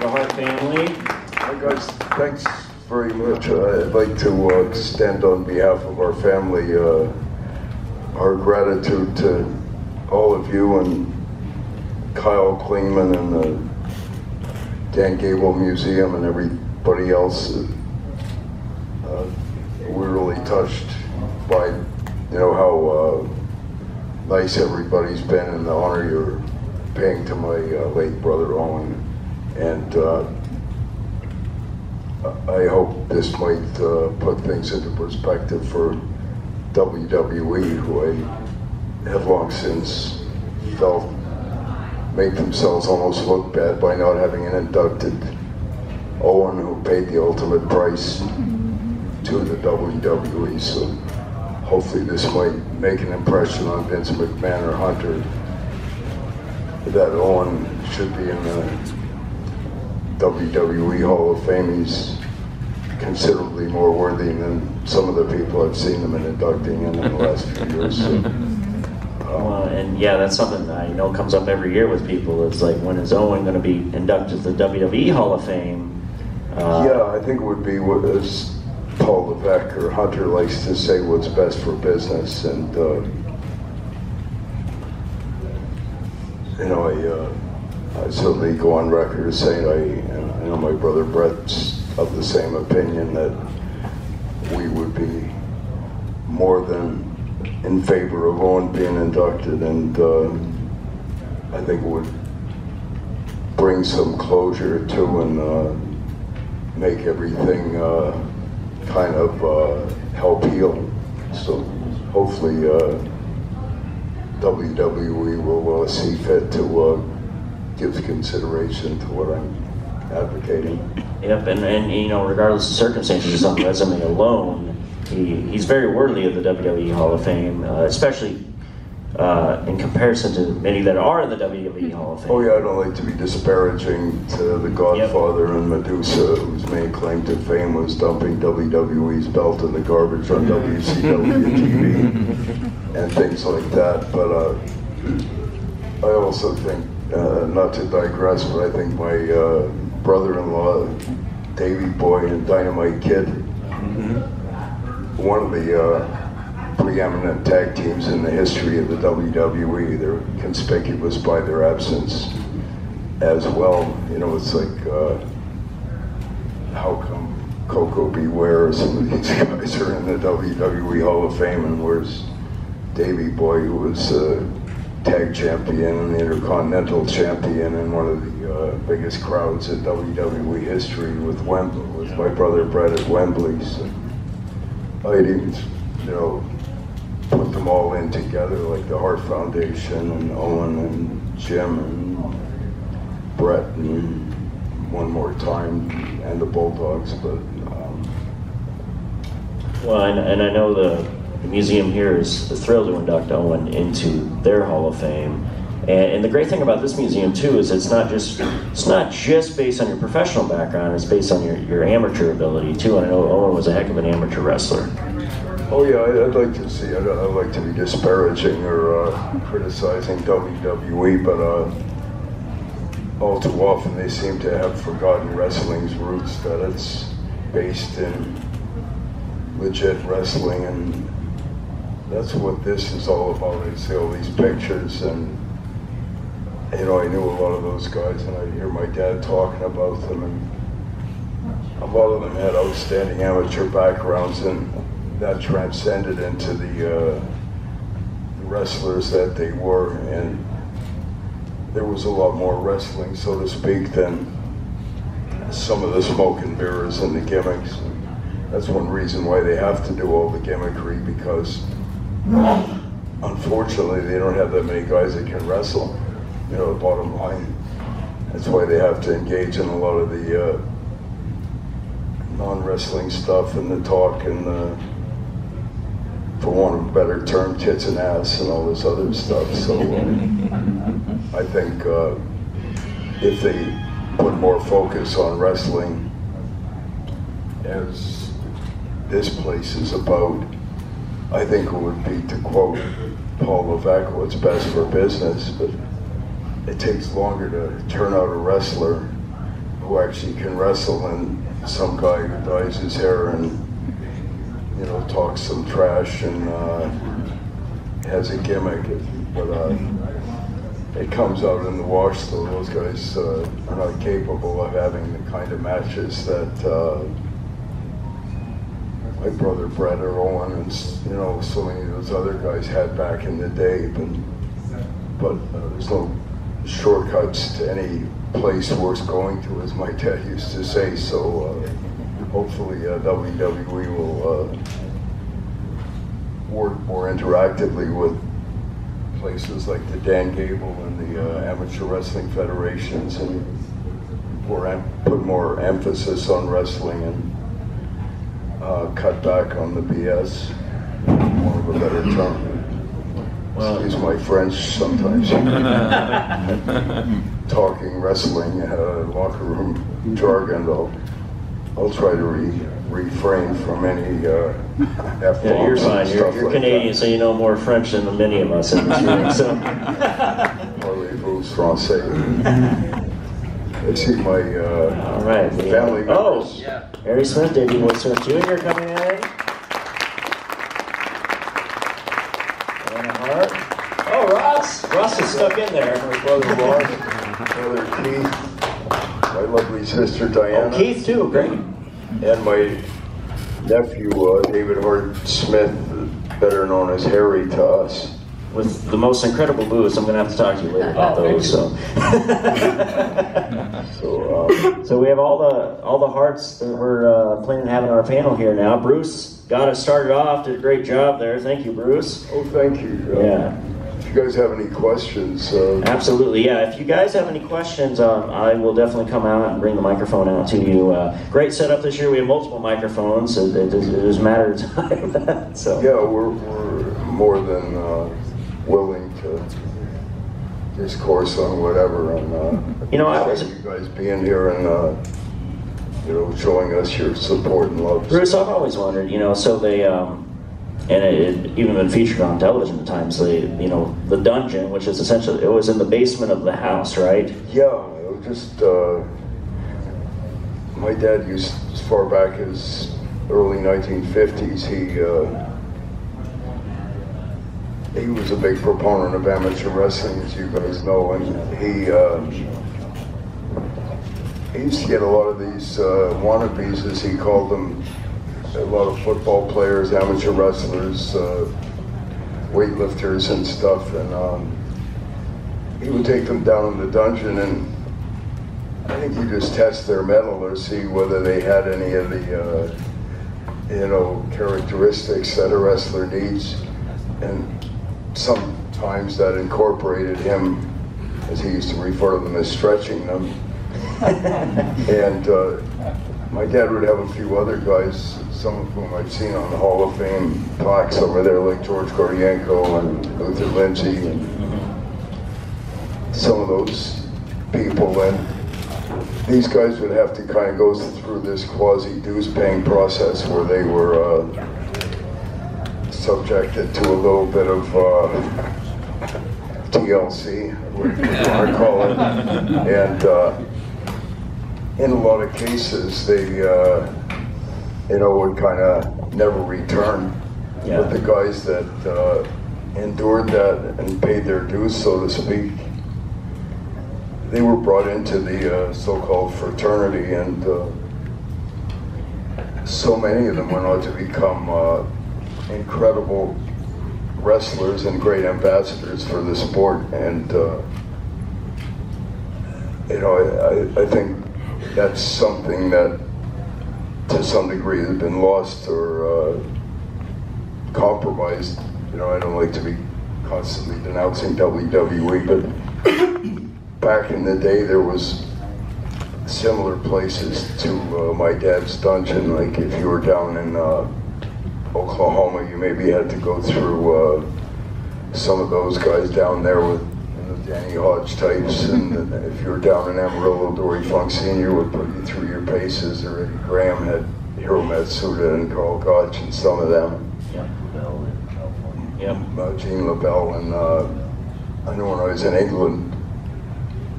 the Hart family. Hi guys, thanks very much. I'd like to extend on behalf of our family our gratitude to all of you and Kyle Klingman and the Dan Gable Museum and everybody else. We're really touched by how nice everybody's been and the honor you're paying to my late brother Owen. And I hope this might put things into perspective for WWE, who I have long since felt made themselves almost look bad by not having an inducted Owen, who paid the ultimate price to the WWE. So hopefully this might make an impression on Vince McMahon or Hunter that Owen should be in the WWE Hall of Fame. He's considerably more worthy than some of the people I've seen them inducting in the last few years. So, and yeah, that's something that I know comes up every year with people. It's like, when is Owen going to be inducted to the WWE Hall of Fame? Yeah, I think it would be what, as Paul Levesque or Hunter likes to say, what's best for business. And I certainly go on record as saying I know my brother Brett's of the same opinion that we would be more than in favor of Owen being inducted, and I think it would bring some closure to and make everything kind of help heal. So hopefully WWE will see fit to give consideration to what I'm advocating. Yep, and regardless of circumstances, just on resume alone, he's very worthy of the WWE Hall of Fame, especially in comparison to many that are in the WWE Hall of Fame. Oh yeah, I don't like to be disparaging to the Godfather and Medusa, whose main claim to fame was dumping WWE's belt in the garbage on WCW TV and things like that. But I also think, not to digress, but I think my brother-in-law, Davey Boy and Dynamite Kid, one of the preeminent tag teams in the history of the WWE. They're conspicuous by their absence as well. It's like, how come Coco Beware or some of these guys are in the WWE Hall of Fame, and where's Davey Boy, who was tag champion and the Intercontinental champion and one of the biggest crowds in WWE history with Wembley, with my brother Brett at Wembley. So I'd even, put them all in together, like the Hart Foundation and Owen and Jim and Brett and one more time and the Bulldogs. But well, and I know the museum here is thrilled to induct Owen into their Hall of Fame. And the great thing about this museum too is it's not just based on your professional background, it's based on your amateur ability too. And I know Owen was a heck of an amateur wrestler. Oh yeah, I'd like to see, I'd like to be disparaging or criticizing WWE, but all too often they seem to have forgotten wrestling's roots, that it's based in legit wrestling, and that's what this is all about. I see all these pictures, and I knew a lot of those guys, and I hear my dad talking about them, and a lot of them had outstanding amateur backgrounds, and that transcended into the wrestlers that they were, and there was a lot more wrestling, so to speak, than some of the smoke and mirrors and the gimmicks. And that's one reason why they have to do all the gimmickry, because unfortunately they don't have that many guys that can wrestle. The bottom line. That's why they have to engage in a lot of the non-wrestling stuff and the talk and the, for want of a better term, tits and ass and all this other stuff. So I think if they put more focus on wrestling, as this place is about, I think it would be, to quote Paul Levesque, what's best for business, but it takes longer to turn out a wrestler who who actually can wrestle, and some guy who dyes his hair and, you know, talks some trash and has a gimmick. But it comes out in the wash, though. Those guys are not capable of having the kind of matches that my brother Brett or Owen and, you know, so many of those other guys had back in the day. But there's no shortcuts to any place worth going to, as my dad used to say. So hopefully WWE will work more interactively with places like the Dan Gable and the Amateur Wrestling Federations, and put more emphasis on wrestling and cut back on the BS, more of a better term. Excuse my French sometimes. Talking wrestling, locker room jargon, I'll try to refrain from any F-bombs. Yeah, you're fine. You're like Canadian, that. so you know more French than many of us in this room. So. Parlez-vous français? I see my all right, family members. Oh, yeah. Harry Smith, Davey Boy Smith Jr. coming in. And Hart. Oh, Ross. Ross is stuck in there. My brother Ross, brother Keith, my lovely sister Diana. Oh, Keith too, great. And my nephew, David Hart Smith, better known as Harry to us. With the most incredible boots. I'm going to have to talk to you later about those. So. So we have all the Harts that we're planning on having on our panel here now. Bruce got us started off, did a great job there. Thank you, Bruce. Oh, thank you. Yeah. If you guys have any questions. Absolutely, yeah. If you guys have any questions, I will definitely come out and bring the microphone out to you. Great setup this year. We have multiple microphones. It does matter of time. So. Yeah, we're more than willing to discourse on whatever. And you know, I was you guys being here and you know, showing us your support and love. Bruce, I've always wondered, you know, so they and it even been featured on television at times. They, you know, the dungeon, which is essentially, it was in the basement of the house, right? Yeah, it was just my dad used, as far back as early 1950s, he was a big proponent of amateur wrestling, as you guys know, and he used to get a lot of these wannabes, as he called them, a lot of football players, amateur wrestlers, weightlifters and stuff, and he would take them down in the dungeon, and I think he'd just test their mettle or see whether they had any of the, you know, characteristics that a wrestler needs, and sometimes that incorporated him, as he used to refer to them as stretching them. And my dad would have a few other guys, some of whom I've seen on the Hall of Fame plaques over there, like George Gordienko and Luther Lindsay, and some of those people. And these guys would have to kind of go through this quasi-dues paying process where they were subjected to a little bit of TLC, what you want to call it. And in a lot of cases, they, you know, would kind of never return. Yeah. But the guys that endured that and paid their dues, so to speak, they were brought into the so-called fraternity, and so many of them went on to become incredible wrestlers and great ambassadors for the sport. And you know, I think that's something that to some degree has been lost or compromised. You know, I don't like to be constantly denouncing WWE, but back in the day there was similar places to my dad's dungeon. Like if you were down in Oklahoma, you maybe had to go through some of those guys down there with the Danny Hodge types, and if you were down in Amarillo, Dory Funk Sr. would put you through your paces, or Eddie Graham had Hiro Matsuda and Carl Gotch and some of them. Yep. Gene LaBelle, and I know when I was in England,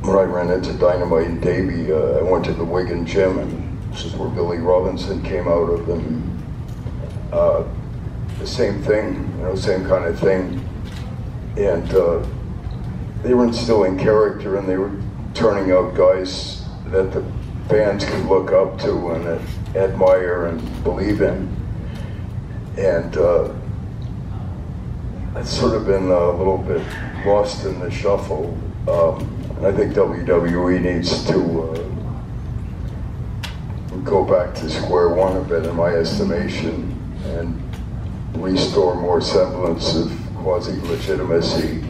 when I ran into Dynamite and Davey, I went to the Wigan gym, and this is where Billy Robinson came out of, and the same thing, you know, same kind of thing. And they were instilling character, and they were turning out guys that the fans could look up to and admire and believe in. And it's sort of been a little bit lost in the shuffle. And I think WWE needs to go back to square one a bit, in my estimation, and restore more semblance of quasi-legitimacy.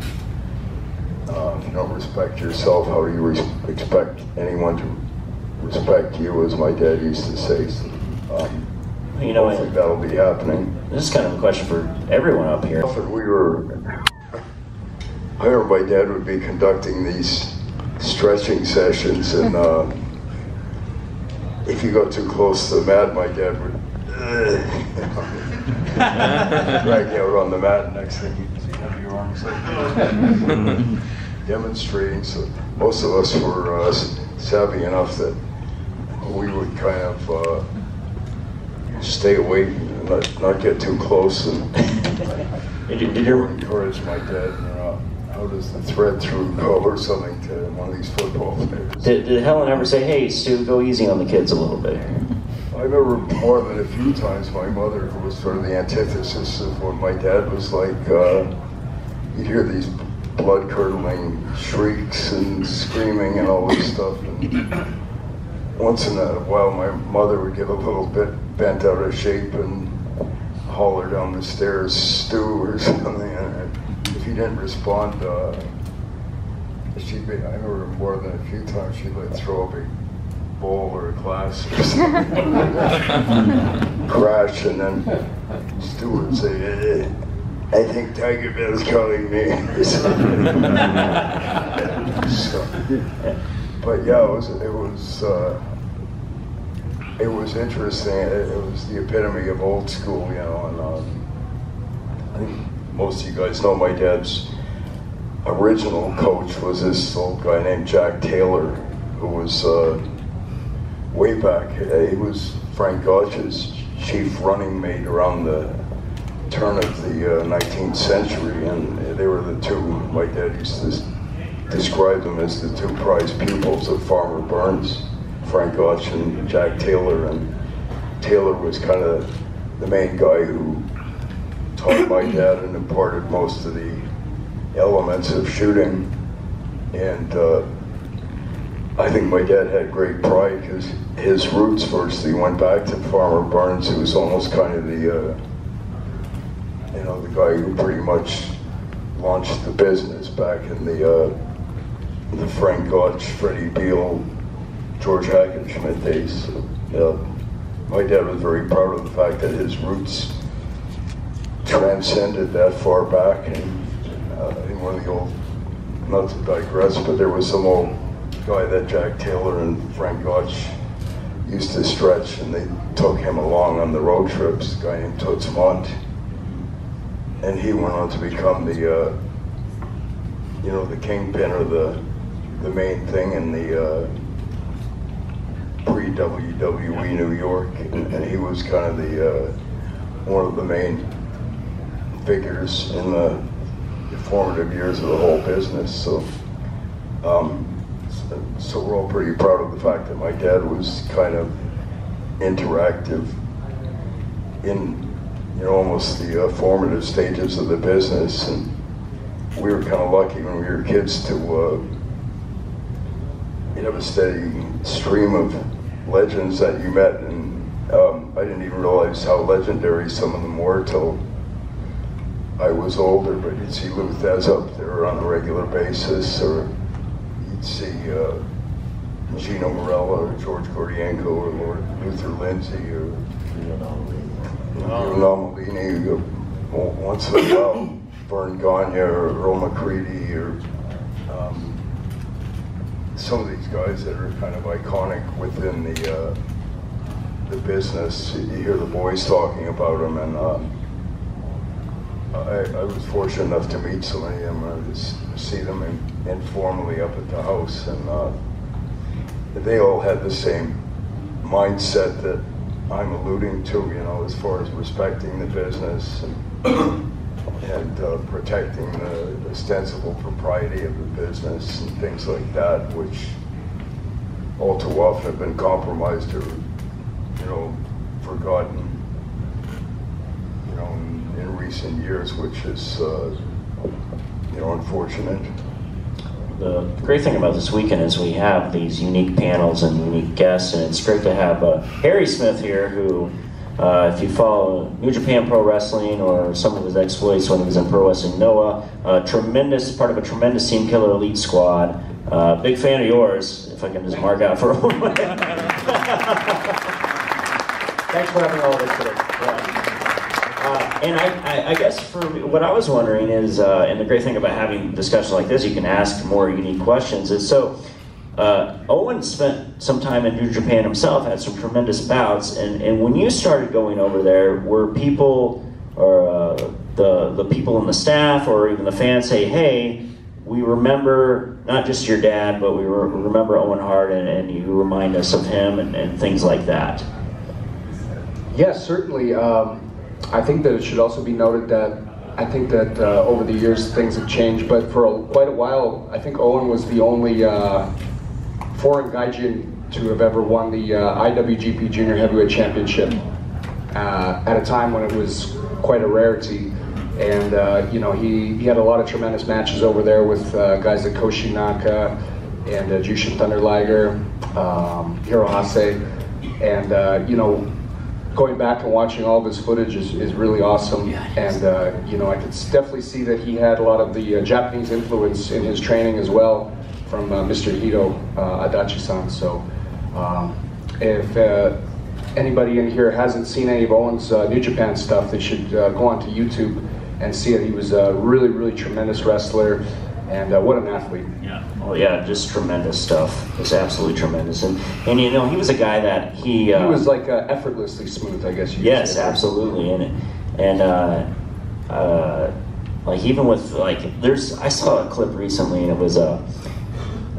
If you don't respect yourself, how do you expect anyone to respect you, as my dad used to say? So, you know, hopefully that'll be happening. This is kind of a question for everyone up here. Often I remember my dad would be conducting these stretching sessions, and if you got too close to the mat, my dad would drag you out on the mat, and next thing you'd see have your arms like demonstrating. So most of us were savvy enough that we would kind of stay away and not get too close, and Did you encourage my dad, you know, how does the thread through go or something to one of these football players. Did Helen ever say, "Hey, Stu, go easy on the kids a little bit"? I remember more than a few times my mother, who was sort of the antithesis of what my dad was like, you'd hear these blood-curdling shrieks and screaming and all this stuff. And once in a while, my mother would get a little bit bent out of shape and holler down the stairs, "Stu," or something. And if he didn't respond, I remember more than a few times she'd like throw a big bowl or a glass or something, crash, and then Stu would say, "Hey, I think Tiger Bill's calling me." So, but yeah, it was interesting. It was the epitome of old school, you know. And I think most of you guys know my dad's original coach was this old guy named Jack Taylor, who was way back. He was Frank Gotch's chief running mate around the turn of the 19th century, and they were the two. My dad used to describe them as the two prize pupils of Farmer Burns, Frank Gotch and Jack Taylor. And Taylor was kind of the main guy who taught my dad and imparted most of the elements of shooting. And I think my dad had great pride because his roots first, he went back to Farmer Burns, who was almost kind of the the guy who pretty much launched the business back in the Frank Gotch, Freddie Beal, George Hackenschmidt days. So, my dad was very proud of the fact that his roots transcended that far back. And I think one of the old, not to digress, but there was some old guy that Jack Taylor and Frank Gotch used to stretch, and they took him along on the road trips, a guy named Toots Mondt. And he went on to become the, the kingpin, or the main thing in the pre-WWE New York, and he was kind of the one of the main figures in the formative years of the whole business. So, so we're all pretty proud of the fact that my dad was kind of interactive in almost the formative stages of the business, and we were kind of lucky when we were kids to have a steady stream of legends that you met, and I didn't even realize how legendary some of them were till I was older. But you'd see Lou Thez up there on a regular basis, or you'd see Gino Morella or George Gordienko or Lord Luther Lindsay or Malini, once in a while, Vern Gagne or Earl McCready, or some of these guys that are kind of iconic within the business. You hear the boys talking about them, and I was fortunate enough to meet so many of them, to see them informally up at the house, and they all had the same mindset that I'm alluding to, you know, as far as respecting the business and protecting the ostensible propriety of the business and things like that, which all too often have been compromised or, you know, forgotten, you know, in recent years, which is, you know, unfortunate. The great thing about this weekend is we have these unique panels and unique guests, and it's great to have Harry Smith here, who, if you follow New Japan Pro Wrestling or some of his exploits when he was in Pro Wrestling Noah, part of a tremendous Team Killer Elite squad. Big fan of yours, if I can just mark out for a moment. Thanks for having all of us today. And I guess for me, what I was wondering is, and the great thing about having discussions like this, you can ask more unique questions, is so Owen spent some time in New Japan himself, had some tremendous bouts, and when you started going over there, were people, or the people in the staff, or even the fans say, hey, we remember not just your dad, but we remember Owen Hart, and you remind us of him, and things like that? Yes, certainly. I think that it should also be noted that I think that over the years things have changed, but for quite a while I think Owen was the only foreign gaijin to have ever won the IWGP Junior Heavyweight Championship at a time when it was quite a rarity. And you know, he had a lot of tremendous matches over there with guys like Koshinaka and Jushin Thunder Liger, Hirohase, and you know, going back and watching all of his footage is really awesome. And you know, I could definitely see that he had a lot of the Japanese influence in his training as well from Mr. Hito Adachi-san. So if anybody in here hasn't seen any of Owen's New Japan stuff, they should go onto YouTube and see it. He was a really, really tremendous wrestler, and what an athlete. Yeah. Oh yeah, just tremendous stuff. It's absolutely tremendous. And you know, he was a guy that he was like effortlessly smooth, I guess you could yes, say. Absolutely. And like even with like, I saw a clip recently, and it was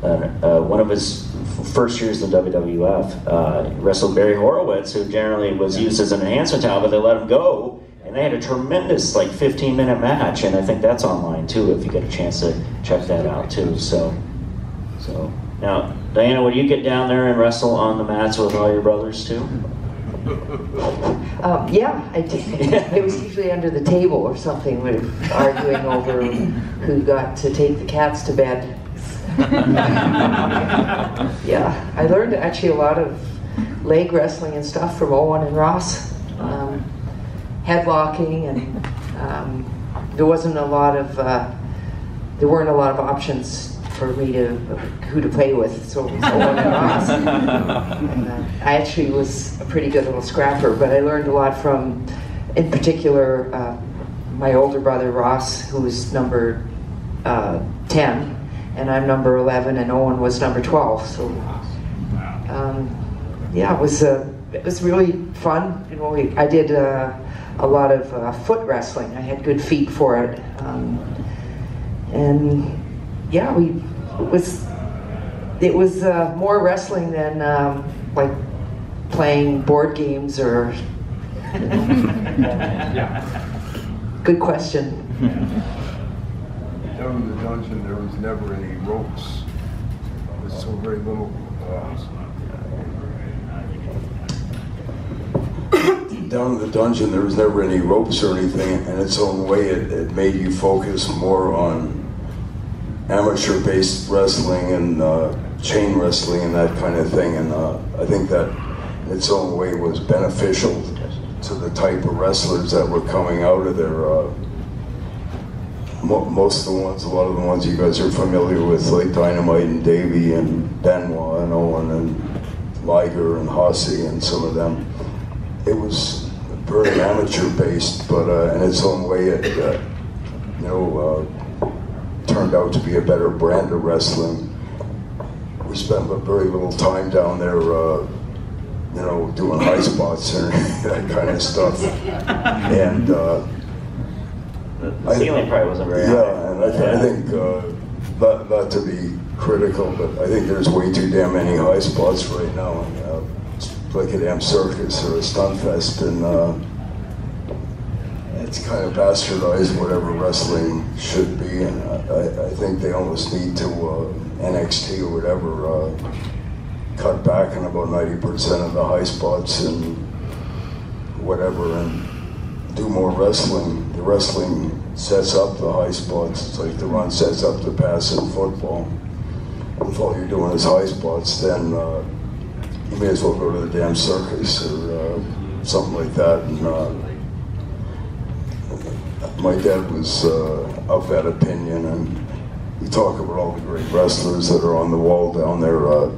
one of his first years in WWF. Wrestled Barry Horowitz, who generally was used as an enhancement talent, but they let him go. And they had a tremendous, like, 15-minute match, and I think that's online too, if you get a chance to check that out too. So now, Diana, would you get down there and wrestle on the mats with all your brothers too? Yeah, I did. It was usually under the table or something, with arguing over who got to take the cats to bed. Yeah, I learned actually a lot of leg wrestling and stuff from Owen and Ross. Headlocking, and there weren't a lot of options for me who to play with, so it was Owen and Ross. And, I actually was a pretty good little scrapper, but I learned a lot from, in particular, my older brother Ross, who was number 10, and I'm number 11, and Owen was number 12. So yeah, it was really fun. You know, I did a lot of foot wrestling. I had good feet for it, and yeah, it was more wrestling than like playing board games or. You know. Good question. Down in the dungeon, there was never any ropes. There was so very little. Down in the dungeon, there was never any ropes or anything. In its own way, it made you focus more on amateur-based wrestling and chain wrestling and that kind of thing. And I think that, in its own way, was beneficial to the type of wrestlers that were coming out of there. Most of the ones, a lot of the ones you guys are familiar with, like Dynamite and Davey and Benoit and Owen and Liger and Hossie and some of them. It was very amateur-based, but in its own way, it turned out to be a better brand of wrestling. We spent very little time down there, doing high spots and that kind of stuff. And The ceiling probably wasn't very high. Yeah, and I think, not to be critical, but I think there's way too damn many high spots right now. It's like a damn circus or a stunt fest, and it's kind of bastardized whatever wrestling should be, and I think they almost need to, NXT or whatever, cut back on about 90% of the high spots and whatever, and do more wrestling. The wrestling sets up the high spots. It's like the run sets up the pass in football. If all you're doing is high spots, then you may as well go to the damn circus or something like that. And my dad was of that opinion, and we talk about all the great wrestlers that are on the wall down there. I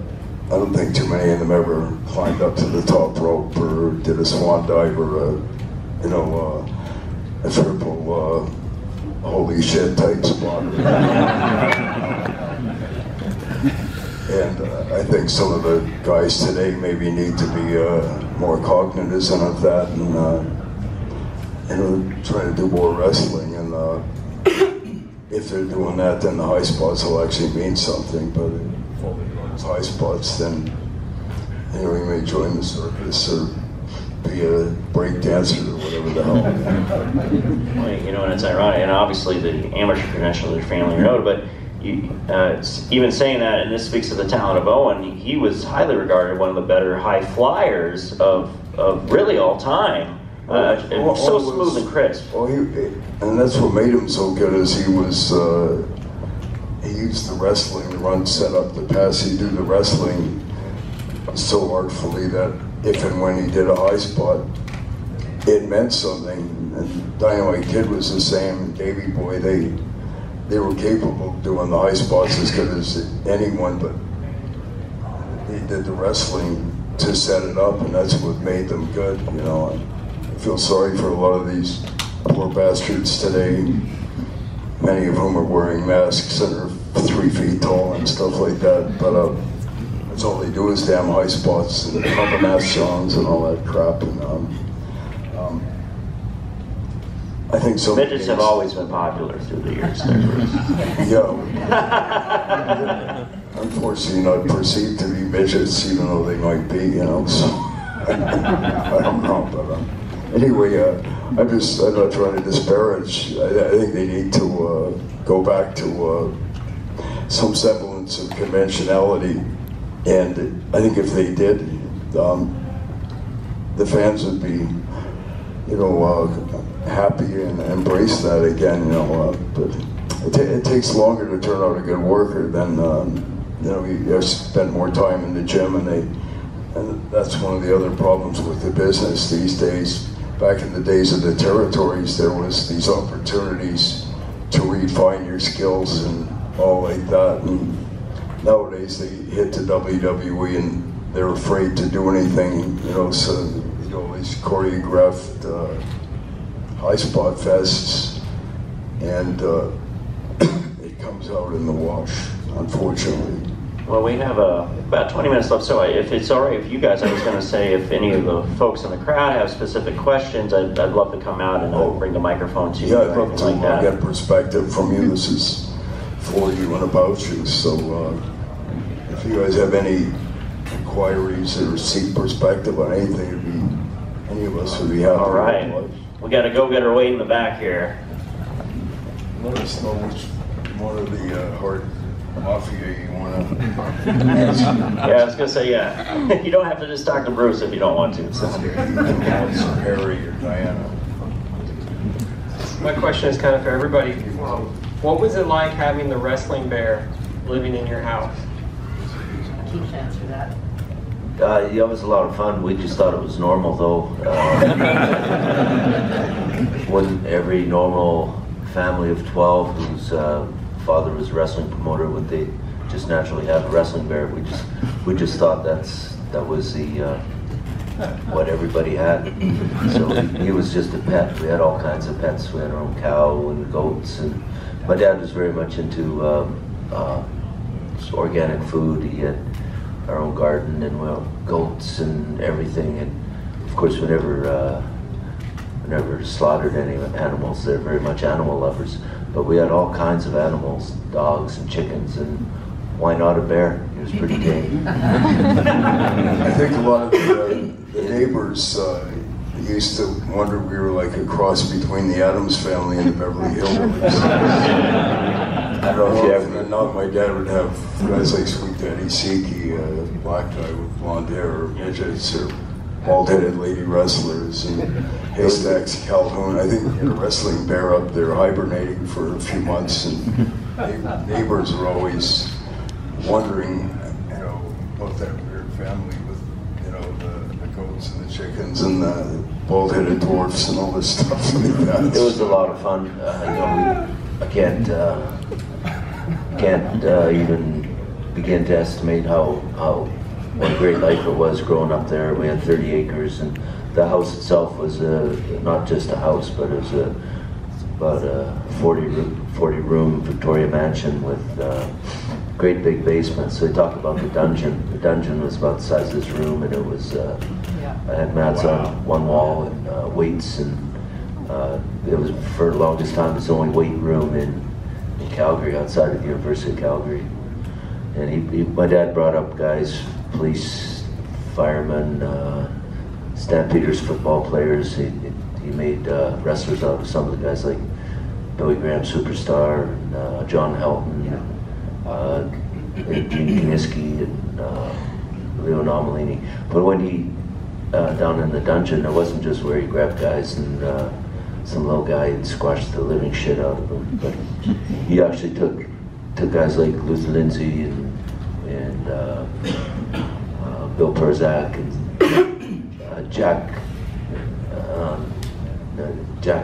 don't think too many of them ever climbed up to the top rope or did a swan dive or a triple holy shit type spot. And I think some of the guys today maybe need to be more cognizant of that and trying to do more wrestling. And if they're doing that, then the high spots will actually mean something. But if all they're doing is high spots, then you may join the circus or be a break dancer or whatever the hell. Well, and it's ironic, and obviously the amateur credentials are fairly noted, but even saying that, and this speaks to the talent of Owen, he was highly regarded one of the better high flyers of really all time. So smooth and crisp. Well, and that's what made him so good, is he used the wrestling, the run set up, the pass, he'd do the wrestling so artfully that if and when he did a high spot, it meant something. And Dynamite Kid was the same, and Davey Boy, they were capable of doing the high spots as good as anyone, but they did the wrestling to set it up, and that's what made them good, I feel sorry for a lot of these poor bastards today, many of whom are wearing masks and are 3 feet tall and stuff like that, but that's all they do is damn high spots and pumping ass songs and all that crap. And I think so. Midgets have always been popular through the years. Yeah. Unfortunately, not perceived to be midgets, even though they might be. So I don't know, but anyway, I'm not trying to disparage. I think they need to go back to some semblance of conventionality. And I think if they did, the fans would be, happy and embrace that again, But it takes longer to turn out a good worker than, you spend more time in the gym, and that's one of the other problems with the business these days. Back in the days of the territories, there was these opportunities to refine your skills and all like that. And nowadays they hit to WWE and they're afraid to do anything, so these choreographed high spot fests, and it comes out in the wash, unfortunately. Well, we have about 20 minutes left, so if it's all right with you guys, I was going to say if any of the folks in the crowd have specific questions, I'd love to come out and I'll bring the microphone to you. Yeah, I'd love to get perspective from you. This is for you and about you, so if you guys have any inquiries or seek perspective on anything, any of us would be happy. All right, we got to go get our way in the back here. Let us know which one of the Hart Mafia you want to. Yeah, I was going to say, yeah. You don't have to just talk to Bruce if you don't want to. So. Harry or Diana. My question is kind of for everybody. What was it like having the wrestling bear living in your house? Keith answer that. Yeah, it was a lot of fun. We just thought it was normal, though. When every normal family of 12 whose father was a wrestling promoter, would they just naturally have a wrestling bear? We just thought that was the what everybody had. So he was just a pet. We had all kinds of pets. We had our own cow and goats, and my dad was very much into organic food. He had our own garden and goats and everything. And of course, whenever never slaughtered any animals. They're very much animal lovers. But we had all kinds of animals, dogs and chickens, and why not a bear? He was pretty tame. I think a lot of the neighbors used to wonder we were like a cross between the Addams Family and the Beverly Hillbillies. I don't know if you ever... Not my dad would have guys like Sweet Daddy Siki, a black guy with blonde hair, or midgets, or bald-headed lady wrestlers, and Haystacks, Calhoun. I think we had a wrestling bear up there hibernating for a few months, and neighbors were always wondering, you know, about that weird family with, you know, the goats and the chickens and the bald-headed dwarfs and all this stuff like that. It was a lot of fun. You know, I can't even begin to estimate what a great life it was growing up there. We had 30 acres, and the house itself was not just a house, but it was about a 40-room Victoria mansion with great big basement. So they talk about the dungeon. The dungeon was about the size of this room, and it was I had mats on one wall and weights, and it was, for the longest time, it's the only weight room in Calgary, outside of the University of Calgary. And my dad brought up guys, police, firemen, Stampeders football players. He made wrestlers out of some of the guys like Billy Graham Superstar, and John Helton, and Gene Kiniski, and Leo Nomalini. But when he, down in the dungeon, it wasn't just where he grabbed guys and some little guy and squashed the living shit out of them. But he actually took guys like Luther Lindsay and Bill Perzak and Jack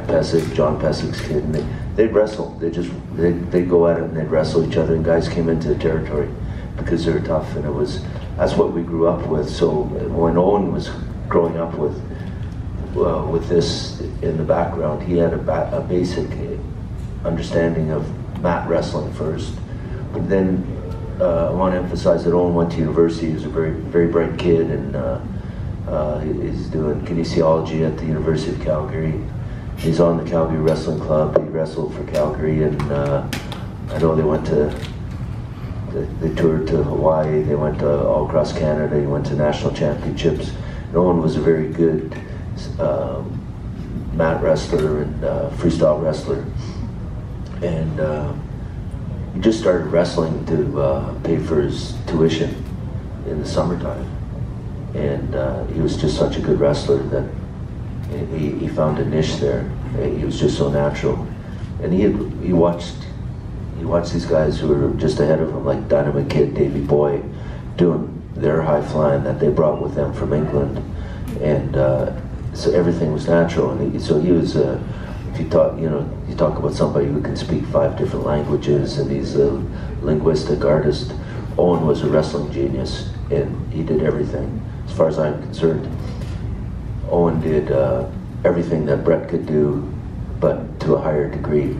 Pesic, John Pesic's kid, and they'd wrestle. They'd go at it and they'd wrestle each other, and guys came into the territory because they were tough, and that's what we grew up with. So when Owen was growing up with this in the background, he had a basic understanding of mat wrestling first. But then I want to emphasize that Owen went to university. He was a very, very bright kid, and he's doing kinesiology at the University of Calgary. He's on the Calgary Wrestling Club. He wrestled for Calgary, and I know they toured to Hawaii. They went all across Canada. He went to national championships. And Owen was a very good mat wrestler and freestyle wrestler, and he just started wrestling to pay for his tuition in the summertime, and he was just such a good wrestler that he found a niche there. He was just so natural, and he watched these guys who were just ahead of him, like Dynamite Kid, Davey Boy, doing their high flying that they brought with them from England, and so everything was natural. And so he was, if you talk about somebody who can speak 5 different languages and he's a linguistic artist. Owen was a wrestling genius, and he did everything. As far as I'm concerned, Owen did everything that Brett could do, but to a higher degree.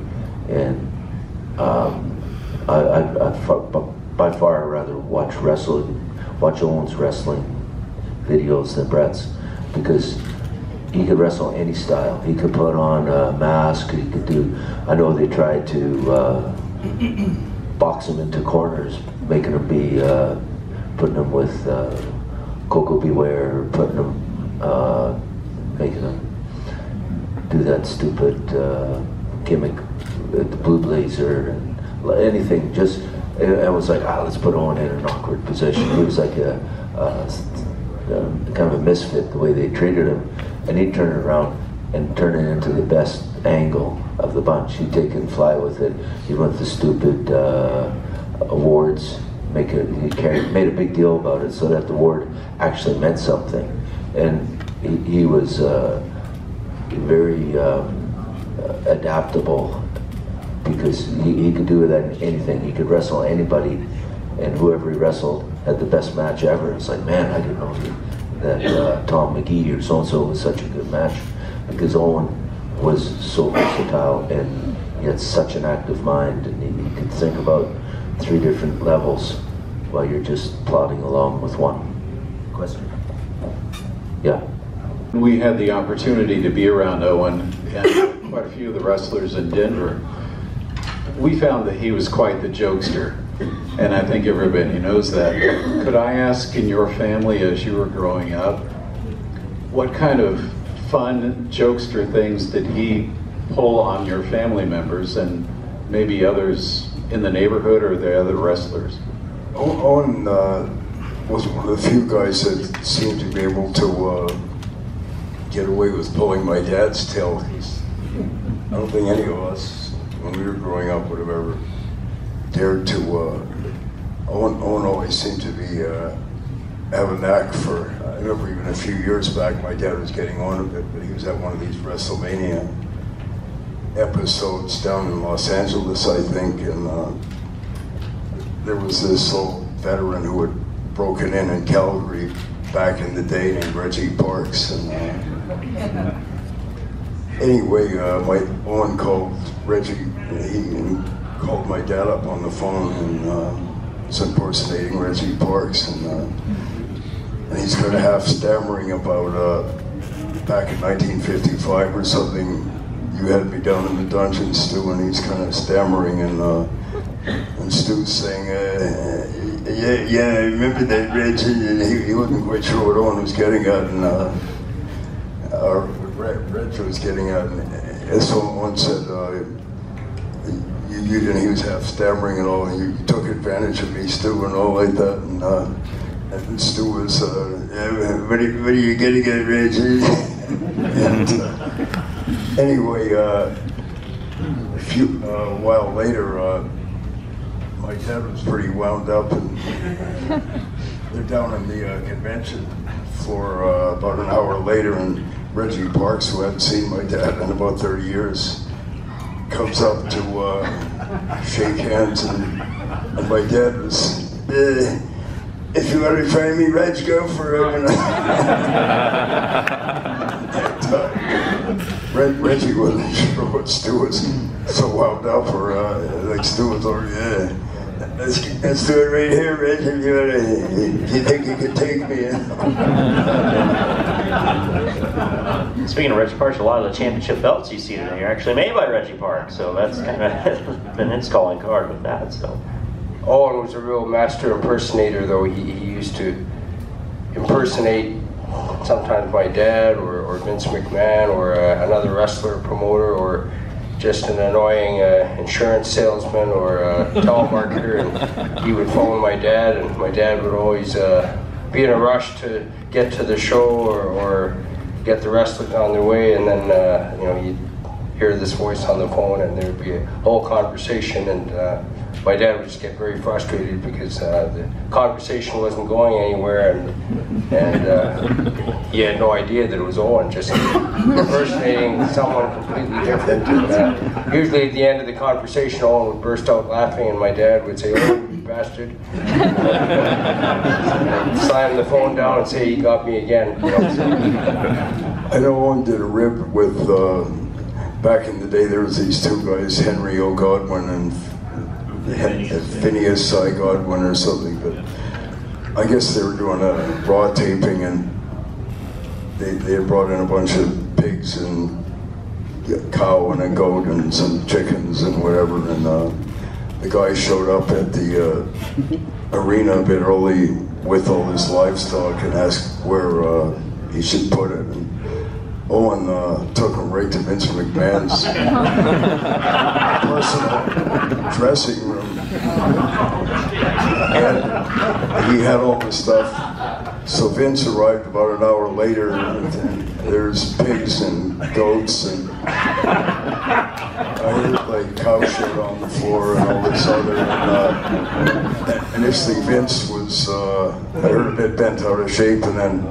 And by far, I'd rather watch Owen's wrestling videos than Brett's, because he could wrestle any style. He could put on a mask. He could do. I know they tried to box him into corners, making him be putting him with Coco Beware, putting him, making him do that stupid gimmick, the Blue Blazer, and anything. Just I was like, let's put Owen in an awkward position. He was like a kind of a misfit the way they treated him. And he'd turn it around and turn it into the best angle of the bunch. He'd take it and fly with it. He went to stupid awards, made a big deal about it so that the award actually meant something. And he was very adaptable, because he could do anything. He could wrestle anybody, and whoever he wrestled had the best match ever. It's like, man, I didn't know that Tom McGee or so-and-so was such a good match, because Owen was so versatile, and he had such an active mind, and he could think about 3 different levels while you're just plodding along with one. Question? Yeah. We had the opportunity to be around Owen and quite a few of the wrestlers in Denver. We found that he was quite the jokester, and I think everybody knows that. Could I ask, in your family as you were growing up, what kind of fun jokester things did he pull on your family members and maybe others in the neighborhood or the other wrestlers? Owen was one of the few guys that seemed to be able to get away with pulling my dad's tail. I don't think any of us, when we were growing up, would have ever dared to. Owen always seemed to be have a knack for. I remember even a few years back, my dad was getting on a bit, but he was at one of these WrestleMania episodes down in Los Angeles, I think, and there was this old veteran who had broken in Calgary back in the day named Reggie Parks, and anyway, my Owen called Reggie. He called my dad up on the phone and was impersonating Reggie Parks, and he's kind of half stammering about back in 1955 or something. You had me down in the dungeon, Stu, and he's kind of stammering, and Stu's saying, yeah, I remember that, Reg, and he wasn't quite sure what Owen was getting at, and or what Reg was getting at, and so Owen said, and he was half stammering and all, and you took advantage of me, Stu, and all like that, and Stu was, yeah, what are you getting at, Reg? And anyway, a while later, my dad was pretty wound up, and they're down in the convention floor about an hour later, and Reggie Parks, who hadn't seen my dad in about 30 years, comes up to shake hands, and my dad was, if you want to try me, Reg, go for it. Reggie wasn't sure what Stu was so wound up, or like Stu was already, yeah. Let's do it right here, Reg, if you think you can take me in. Speaking of Reggie Parks, a lot of the championship belts you see today are actually made by Reggie Parks, so that's kind of been his calling card with that. So Owen was a real master impersonator, though. He used to impersonate sometimes my dad, or Vince McMahon, or another wrestler promoter, or just an annoying insurance salesman or telemarketer, and he would phone my dad, and my dad would always be in a rush to get to the show or get the wrestlers on their way, and then you'd hear this voice on the phone, and there'd be a whole conversation, and my dad would just get very frustrated because the conversation wasn't going anywhere, and he had no idea that it was Owen, just impersonating someone completely different. And, usually at the end of the conversation, Owen would burst out laughing, and my dad would say, "Oh, you bastard," and slam the phone down and say, "He got me again." I know Owen did a rib with, back in the day, there was these two guys, Henry O. Godwin and Phineas I. Godwin or something, but I guess they were doing a raw taping, and they had brought in a bunch of pigs and a cow and a goat and some chickens and whatever, and the guy showed up at the arena a bit early with all this livestock and asked where he should put it. And Owen took him right to Vince McMahon's personal dressing room, and he had all the stuff. So Vince arrived about an hour later, and there's pigs and goats, and I heard like cow shit on the floor and all this other. And initially Vince was, I heard a bit bent out of shape, and then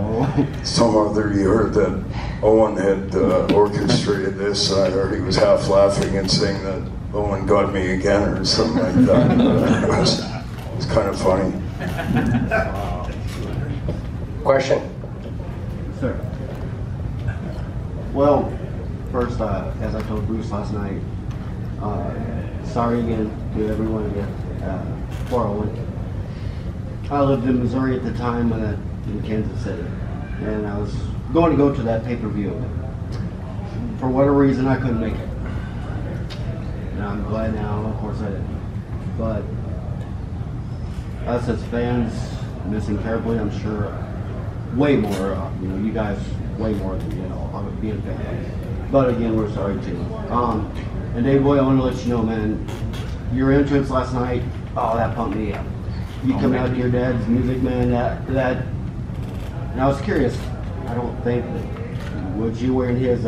somehow there you heard that Owen had orchestrated this, and I heard he was half laughing and saying that Owen got me again or something like that. It was kind of funny. Question? Sir. Well, first, as I told Bruce last night, sorry again to everyone again, for Owen. I lived in Missouri at the time, in Kansas City, and I was going to go to that pay-per-view. For whatever reason, I couldn't make it. And I'm glad now, of course I didn't. But us as fans, missing terribly, I'm sure, way more, you guys way more than, being fans. But again, we're sorry too. And Dave Boy, I want to let you know, man, your entrance last night, oh, that pumped me up. You coming out to your dad's music, man, that, and I was curious, I don't think, was you wearing his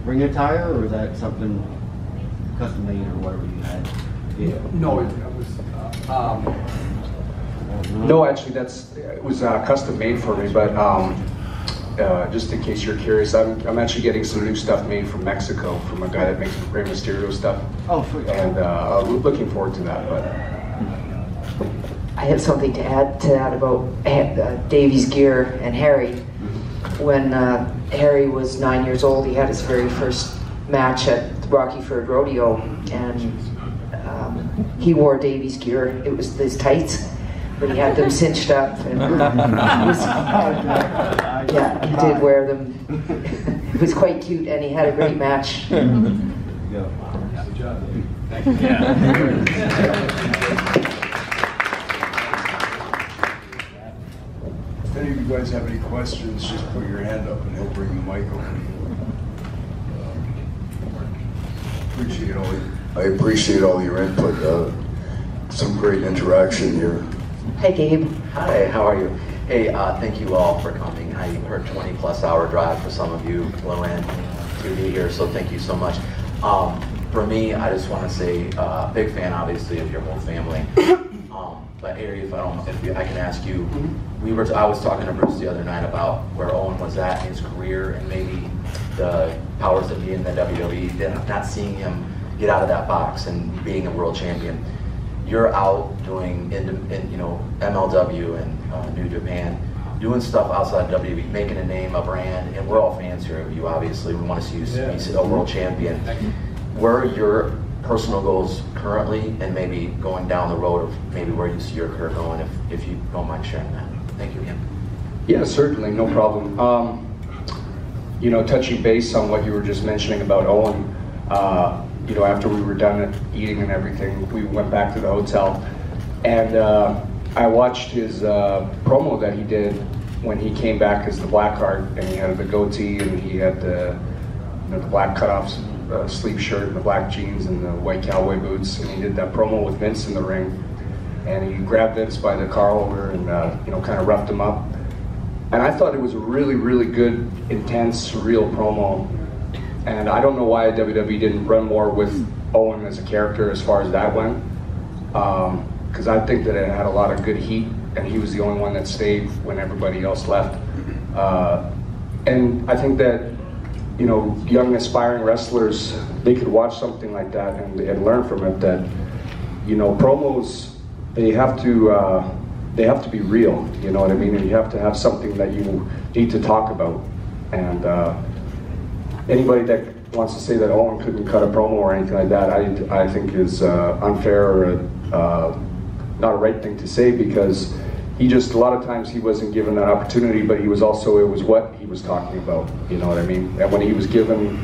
ring attire, or was that something custom made or whatever you had? Yeah. No, it was, no, actually, it was custom made for me, but just in case you're curious, I'm actually getting some new stuff made from Mexico from a guy that makes Rey Mysterio stuff. Oh, sweet. And looking forward to that. But I have something to add to that about Davey's gear and Harry. When Harry was 9 years old, he had his very first match at the Rockyford Rodeo, and he wore Davey's gear. It was his tights, but he had them cinched up, and yeah, he did wear them. It was quite cute, and he had a great match. Good job. Thank you. If any of you guys have any questions, just put your hand up and he'll bring the mic over to you. I appreciate all your input. Some great interaction here. Hi, Gabe. Hi, how are you? Hey, thank you all for coming. I heard 20+ hour drive for some of you flew in to be here, so thank you so much. For me, I just want to say, big fan, obviously, of your whole family. But Ari, if I can ask you, I was talking to Bruce the other night about where Owen was at in his career and maybe the powers that be in the WWE, not seeing him get out of that box and being a world champion. You're out doing MLW and New Japan, doing stuff outside WWE, making a name, a brand, and we're all fans here of you, obviously. We want to see you be a world champion. Where are your personal goals currently, and maybe going down the road of maybe where you see your career going, if you don't mind sharing that? Thank you again. Yeah, certainly, no problem. Touching base on what you were just mentioning about Owen, after we were done eating and everything, we went back to the hotel, and I watched his promo that he did when he came back as the Blackheart, and he had the goatee, and he had the black cutoffs, sleeve shirt, and the black jeans, and the white cowboy boots, and he did that promo with Vince in the ring, and he grabbed Vince by the car holder and kind of roughed him up, and I thought it was a really, really good, intense, real promo. And I don't know why WWE didn't run more with Owen as a character as far as that went, because I think that it had a lot of good heat, and he was the only one that stayed when everybody else left. And I think that young aspiring wrestlers, they could watch something like that and learn from it. That promos, they have to be real. You know what I mean? And you have to have something that you need to talk about. And anybody that wants to say that Owen couldn't cut a promo or anything like that, I think is unfair or not a right thing to say, because he just, a lot of times he wasn't given that opportunity, but it was what he was talking about, you know what I mean? And when he was given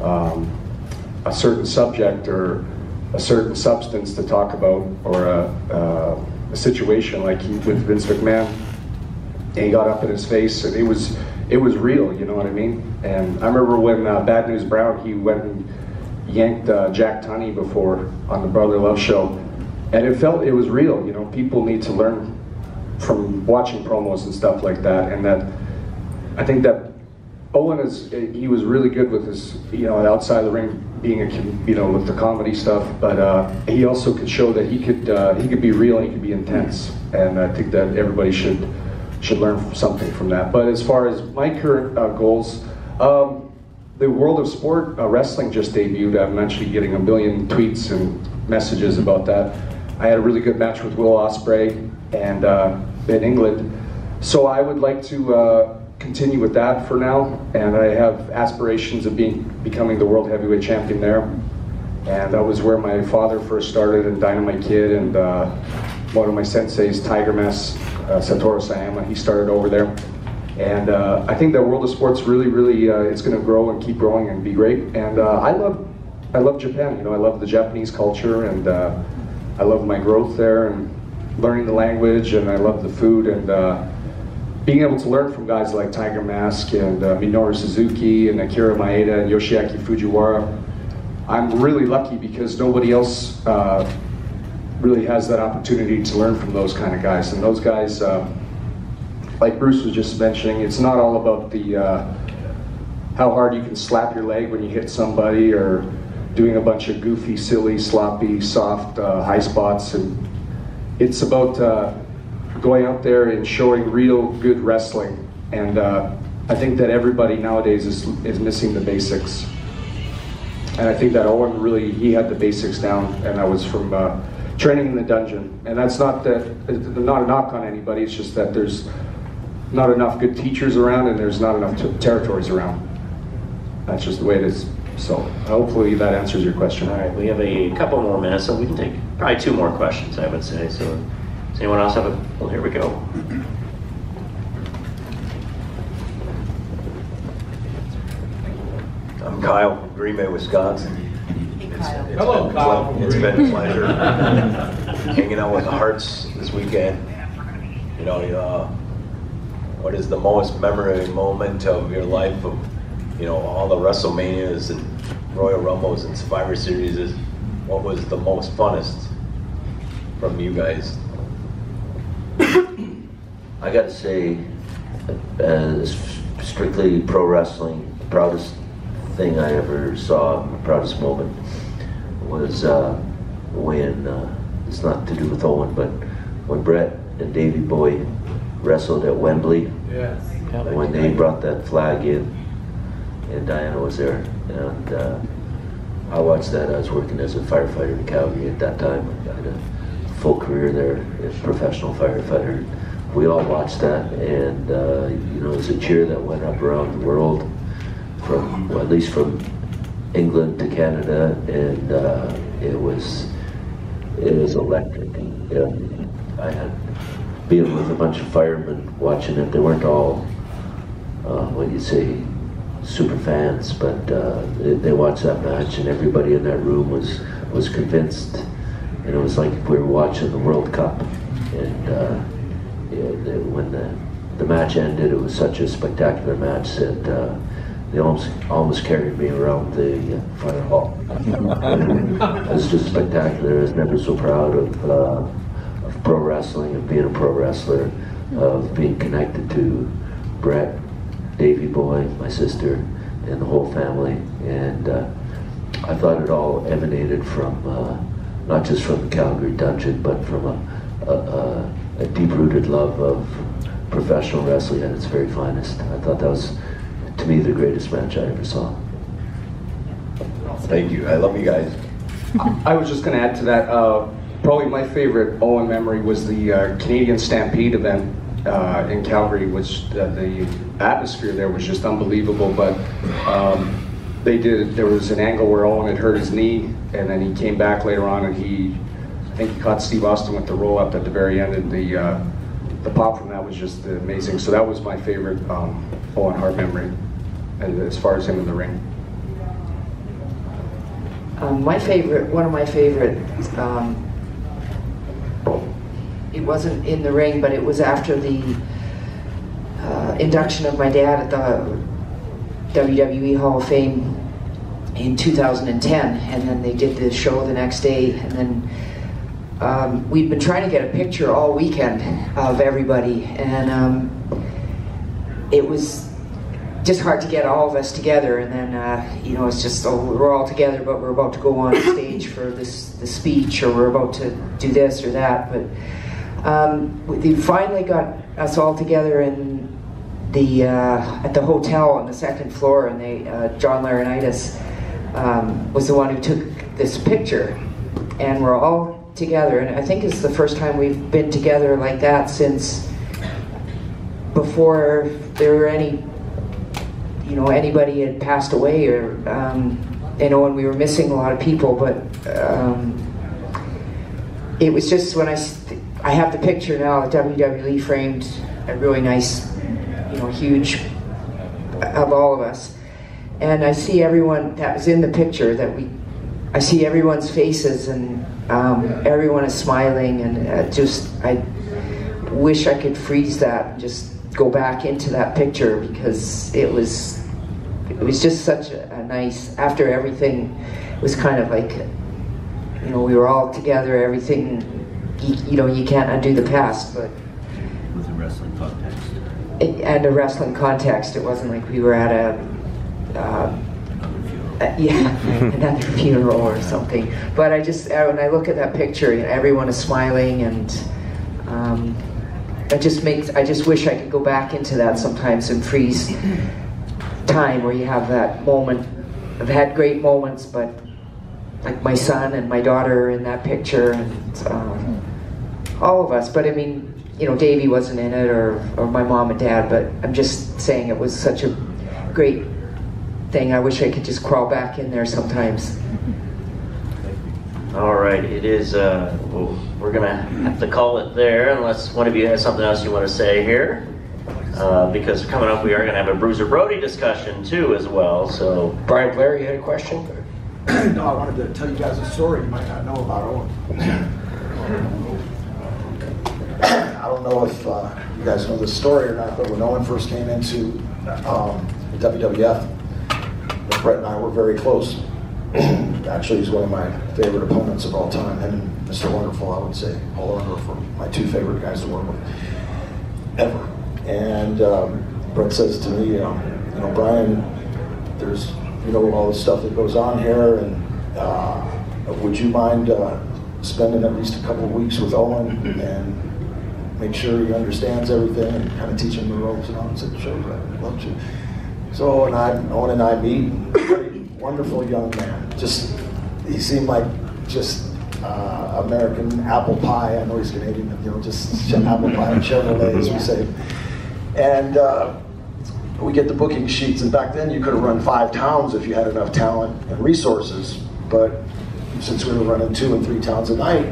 a certain subject or a certain substance to talk about, or a situation like with Vince McMahon, and he got up in his face, and it was real, you know what I mean? And I remember when Bad News Brown, he went and yanked Jack Tunney before on the Brother Love show, and it was real. People need to learn from watching promos and stuff like that, and that I think that Owen he was really good with his, outside the ring, being with the comedy stuff, but he also could show that he could be real and he could be intense, and I think that everybody should learn something from that. But as far as my current goals, the World of Sport Wrestling just debuted. I'm actually getting a million tweets and messages about that. I had a really good match with Will Ospreay and in England, so I would like to continue with that for now, and I have aspirations of becoming the World Heavyweight Champion there. And that was where my father first started, and Dynamite Kid, and one of my senseis, Tiger Mask, Satoru Sayama, he started over there. And I think that world of sports really, it's going to grow and keep growing and be great. And I love Japan. You know, I love the Japanese culture, and I love my growth there and learning the language, and I love the food, and being able to learn from guys like Tiger Mask and Minoru Suzuki and Akira Maeda and Yoshiaki Fujiwara. I'm really lucky because nobody else really has that opportunity to learn from those kind of guys. And those guys, like Bruce was just mentioning, it's not all about the how hard you can slap your leg when you hit somebody, or doing a bunch of goofy, silly, sloppy, soft high spots. And it's about going out there and showing real good wrestling. And I think that everybody nowadays is missing the basics. And I think that Owen really, he had the basics down, and I was from training in the dungeon. And that's not a knock on anybody, it's just that there's not enough good teachers around, and there's not enough territories around. That's just the way it is. So hopefully that answers your question. All right, we have a couple more minutes, so we can take probably 2 more questions, I would say. So does anyone else have a, well, here we go. I'm Kyle from Green Bay, Wisconsin. Hello, Kyle. It's been a pleasure hanging out with the Harts this weekend. You know, what is the most memorable moment of your life of, you know, all the WrestleManias and Royal Rumbles and Survivor Series? What was the most funnest from you guys? I got to say, strictly pro wrestling, the proudest thing I ever saw, the proudest moment, was when, it's not to do with Owen, but when Brett and Davey Boy wrestled at Wembley. Yes. When they brought that flag in, and Diana was there, and I watched that. I was working as a firefighter in Calgary at that time. I had a full career there as a professional firefighter. We all watched that, and you know, it was a cheer that went up around the world, from, well, at least from England to Canada, and it was electric. I had been with a bunch of firemen watching it. They weren't all, what do you say, super fans, but they watched that match, and everybody in that room was convinced, and it was like we were watching the World Cup. And when the match ended, it was such a spectacular match that they almost carried me around the fire hall. It was just spectacular. I was never so proud of pro wrestling, of being a pro wrestler, of being connected to Brett, Davey Boy, my sister, and the whole family. And I thought it all emanated from, not just from the Calgary Dungeon, but from a deep-rooted love of professional wrestling at its very finest. I thought that was, to me, the greatest match I ever saw. Thank you. I love you guys. I was just going to add to that. Probably my favorite Owen memory was the Canadian Stampede event in Calgary, which the atmosphere there was just unbelievable. But there was an angle where Owen had hurt his knee, and then he came back later on, and I think he caught Steve Austin with the roll up at the very end, and the pop from that was just amazing. So that was my favorite Owen Hart memory, and as far as him in the ring. One of my favorite, it wasn't in the ring, but it was after the induction of my dad at the WWE Hall of Fame in 2010, and then they did the show the next day, and then we'd been trying to get a picture all weekend of everybody, and it was just hard to get all of us together. And then you know, it's just, oh, we're all together, but we're about to go on stage for the speech, or we're about to do this or that. But they finally got us all together in the at the hotel on the second floor, and John Laurinaitis was the one who took this picture, and we're all together. And I think it's the first time we've been together like that since before there were any, you know, anybody had passed away, or you know, and we were missing a lot of people. But it was just when I have the picture now, the WWE framed, a really nice, you huge of all of us. And I see everyone that was in the picture I see everyone's faces, and everyone is smiling, and I wish I could freeze that and just go back into that picture, because it was just such a nice, after everything, it was kind of like, we were all together, everything, you can't undo the past, but With a wrestling context. And a wrestling context. It wasn't like we were at another funeral or something. But I just, when I look at that picture, everyone is smiling, and I just wish I could go back into that sometimes and freeze time where you have that moment. I've had great moments, but like my son and my daughter in that picture, and all of us. But I mean, Davey wasn't in it, or my mom and dad, but I'm just saying it was such a great thing. I wish I could just crawl back in there sometimes. All right, it is, we're going to have to call it there, unless one of you has something else you want to say here. Because coming up, we are going to have a Bruiser Brody discussion, too, as well. So, Brian Blair, you had a question? No, I wanted to tell you guys a story you might not know about Owen. I don't know if you guys know this story or not, but when Owen first came into WWF, Brett and I were very close. Actually, he's one of my favorite opponents of all time. Him and Mr. Wonderful, I would say. Paul Orndorff are my two favorite guys to work with ever. And Brett says to me, Brian, there's all the stuff that goes on here, and would you mind spending at least a couple of weeks with Owen and make sure he understands everything and kind of teach him the ropes and all? I said, sure, I'd love to. So Owen and I meet. Wonderful young man. He seemed like just American apple pie. I know he's Canadian, just apple pie and Chevrolet, as we say. And we get the booking sheets, and back then you could have run 5 towns if you had enough talent and resources. But since we were running 2 and 3 towns a night,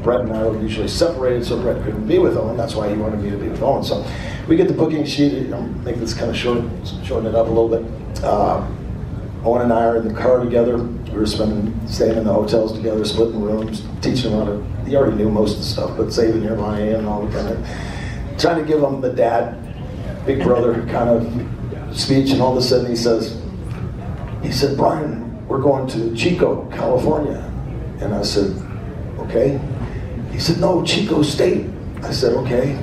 Brett and I were usually separated, so Brett couldn't be with Owen. That's why he wanted me to be with Owen. So we get the booking sheet. I'll make this kind of shorten it up a little bit. Owen and I are in the car together. We were staying in the hotels together, splitting rooms, teaching him how to, he already knew most of the stuff, but saving your money and all the kind of, trying to give him the dad, big brother kind of speech, and all of a sudden he said, Brian, we're going to Chico, California. And I said, okay. He said, no, Chico State. I said, okay.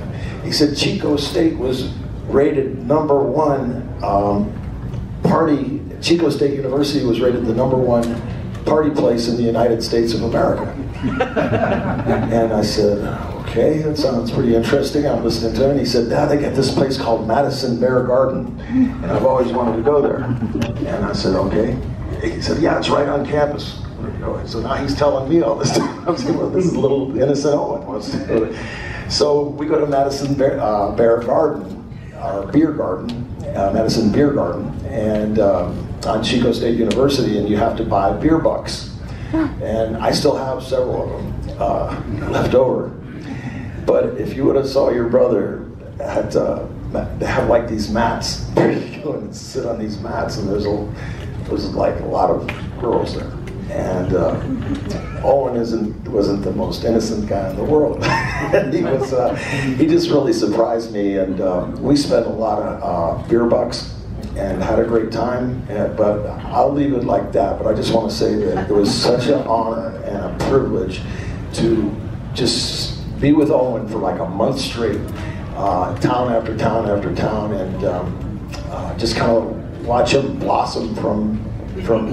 He said, Chico State was rated #1 party. Chico State University was rated the #1 party place in the United States of America. And I said, okay, that sounds pretty interesting. I'm listening to him. And he said, Dad, they got this place called Madison Bear Garden, and I've always wanted to go there. And I said, okay. He said, yeah, it's right on campus. So now he's telling me all this stuff. I'm saying, well, this is a little innocent Owen wants to go there. So we go to Madison Bear Garden, our beer garden, Madison Beer Garden, and on Chico State University, and you have to buy beer bucks. And I still have several of them left over. But if you would have saw your brother, they have like these mats. You go and sit on these mats, and there's like a lot of girls there. And Owen wasn't the most innocent guy in the world. And he just really surprised me, and we spent a lot of beer bucks and had a great time, but I'll leave it like that. But I just want to say that it was such an honor and a privilege to just be with Owen for like a month straight, town after town after town, and just kind of watch him blossom from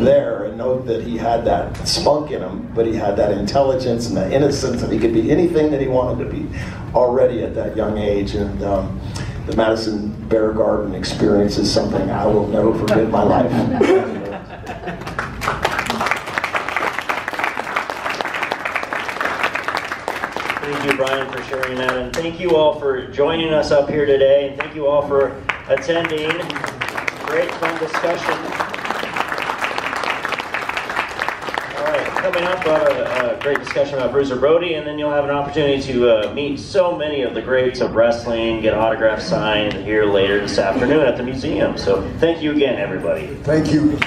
there, and know that he had that spunk in him, but he had that intelligence and that innocence, and he could be anything that he wanted to be already at that young age. And the Madison Bear Garden experience is something I will never forget in my life. Thank you, Brian, for sharing that, and thank you all for joining us up here today, and thank you all for attending. Great fun discussion. All right. coming up. A great discussion about Bruiser Brody, and then you'll have an opportunity to meet so many of the greats of wrestling, get autographs signed here later this afternoon at the museum. So thank you again, everybody. Thank you.